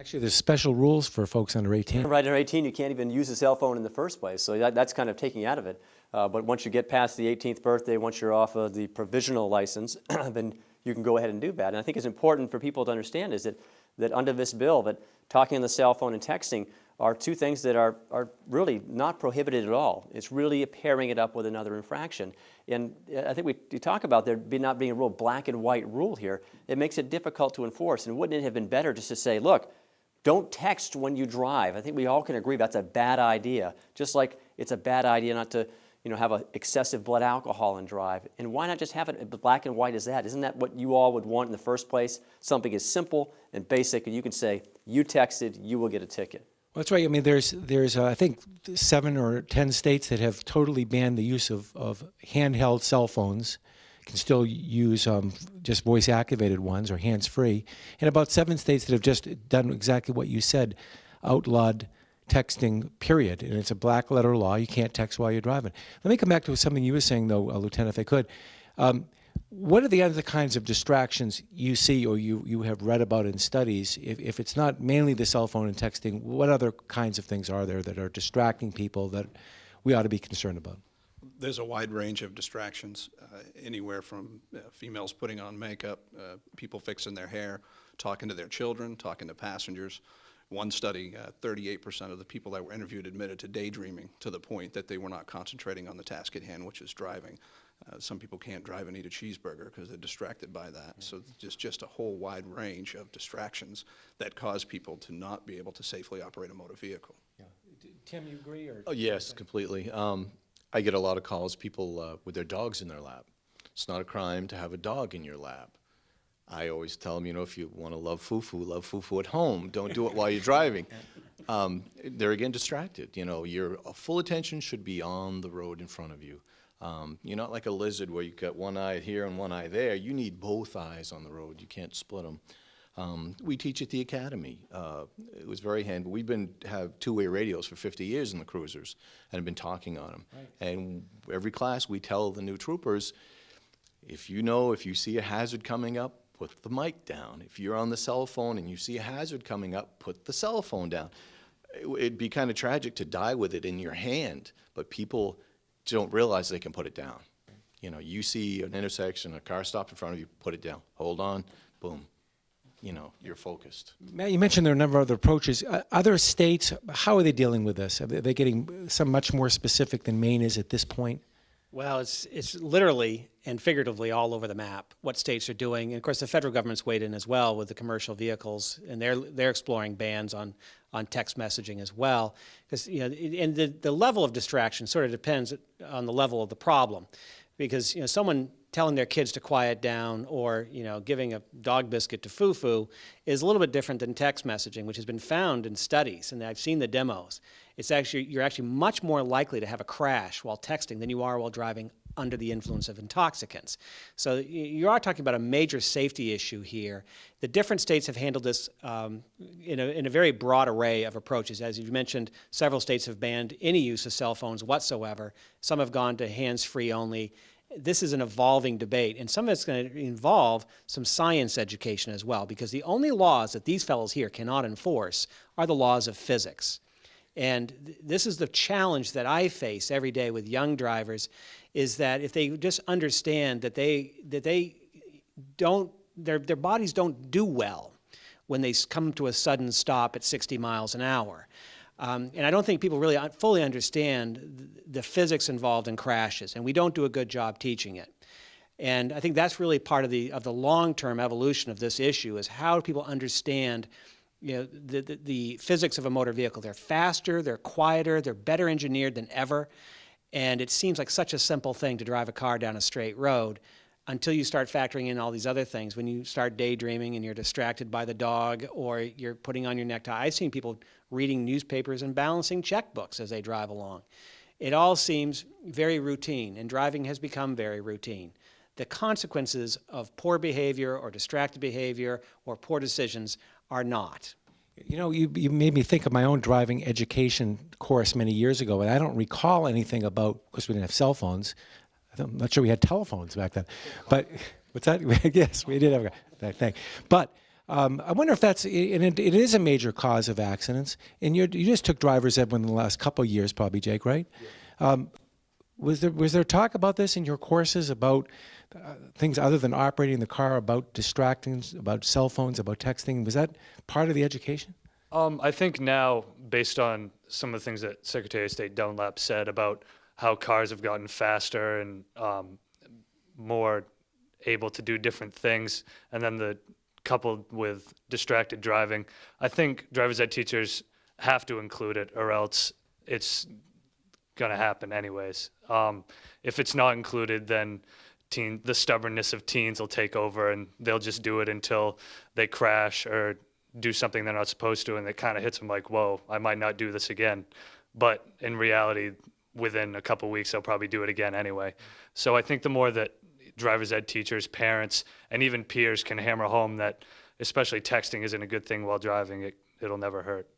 Actually, there's special rules for folks under 18. Right, under 18, you can't even use a cell phone in the first place, so that's kind of taking you out of it. But once you get past the 18th birthday, once you're off of the provisional license, then you can go ahead and do that. And I think it's important for people to understand is that under this bill, that talking on the cell phone and texting are two things that are really not prohibited at all. It's really pairing it up with another infraction. And I think we talk about there not being a real black and white rule here. It makes it difficult to enforce. And wouldn't it have been better just to say, look, don't text when you drive. I think we all can agree that's a bad idea. Just like it's a bad idea not to have excessive blood alcohol and drive. And why not just have it black and white as that? Isn't that what you all would want in the first place? Something as simple and basic, and you can say, you texted, you will get a ticket. Well, that's right. I mean, there's I think 7 or 10 states that have totally banned the use of handheld cell phones. You can still use just voice-activated ones or hands-free. And about 7 states that have just done exactly what you said, outlawed texting, period. And it's a black-letter law. You can't text while you're driving. Let me come back to something you were saying, though, Lieutenant, if I could. What are the other kinds of distractions you see or you have read about in studies? If it's not mainly the cell phone and texting, what other kinds of things are there that are distracting people that we ought to be concerned about? There's a wide range of distractions, anywhere from females putting on makeup, people fixing their hair, talking to their children, talking to passengers. One study, 38% of the people that were interviewed admitted to daydreaming to the point that they were not concentrating on the task at hand, which is driving. Some people can't drive and eat a cheeseburger because they're distracted by that. So just a whole wide range of distractions that cause people to not be able to safely operate a motor vehicle. Yeah. Tim, you agree? Or? Oh, yes, completely. I get a lot of calls, people with their dogs in their lap. It's not a crime to have a dog in your lap. I always tell them, if you want to love fufu at home. Don't do it while you're driving. They're again distracted. Your full attention should be on the road in front of you. You're not like a lizard where you've got one eye here and one eye there. You need both eyes on the road. You can't split them. We teach at the academy. It was very handy. We've have two-way radios for 50 years in the cruisers and have been talking on them. Right. And every class we tell the new troopers, if you see a hazard coming up, put the mic down. If you're on the cell phone and you see a hazard coming up, put the cell phone down. It'd be kind of tragic to die with it in your hand, but people don't realize they can put it down. You see an intersection, a car stopped in front of you, put it down. Hold on, boom. You're focused. Matt, you mentioned there are a number of other approaches. Other states, how are they dealing with this? Are they getting some much more specific than Maine is at this point? Well, it's literally and figuratively all over the map what states are doing. And of course, the federal government's weighed in as well with the commercial vehicles, and they're exploring bans on text messaging as well. Because and the level of distraction sort of depends on the level of the problem. Because someone telling their kids to quiet down or giving a dog biscuit to Fufu is a little bit different than text messaging, which has been found in studies, and I've seen the demos. You're actually much more likely to have a crash while texting than you are while driving under the influence of intoxicants. So you are talking about a major safety issue here. The different states have handled this in a very broad array of approaches. As you mentioned, several states have banned any use of cell phones whatsoever. Some have gone to hands-free only. This is an evolving debate, and some of it's going to involve some science education as well, because the only laws that these fellows here cannot enforce are the laws of physics. And this is the challenge that I face every day with young drivers, is that if they just understand that their bodies don't do well when they come to a sudden stop at 60 miles an hour. And I don't think people really fully understand the physics involved in crashes, and we don't do a good job teaching it. And I think that's really part of the long-term evolution of this issue, is how do people understand the physics of a motor vehicle. They're faster, they're quieter, they're better engineered than ever, and it seems like such a simple thing to drive a car down a straight road until you start factoring in all these other things. When you start daydreaming and you're distracted by the dog or you're putting on your necktie. I've seen people reading newspapers and balancing checkbooks as they drive along. It all seems very routine, and driving has become very routine. The consequences of poor behavior or distracted behavior or poor decisions are not. You made me think of my own driving education course many years ago, and I don't recall anything about, because we didn't have cell phones. I'm not sure we had telephones back then. But what's that? Yes, we did have that thing. But I wonder if that's, and it is a major cause of accidents. And you just took driver's ed in the last couple of years, probably, Jake, right? Was there talk about this in your courses about things other than operating the car, about distractions, about cell phones, about texting? Was that part of the education? I think now, based on some of the things that Secretary of State Dunlap said about how cars have gotten faster and more able to do different things, and then coupled with distracted driving, I think driver's ed teachers have to include it, or else it's going to happen anyways. If it's not included, then the stubbornness of teens will take over, and they'll just do it until they crash or do something they're not supposed to, and it kind of hits them like, whoa, I might not do this again. But in reality, within a couple weeks, they'll probably do it again anyway. So I think the more that driver's ed teachers, parents, and even peers can hammer home that especially texting isn't a good thing while driving, it'll never hurt.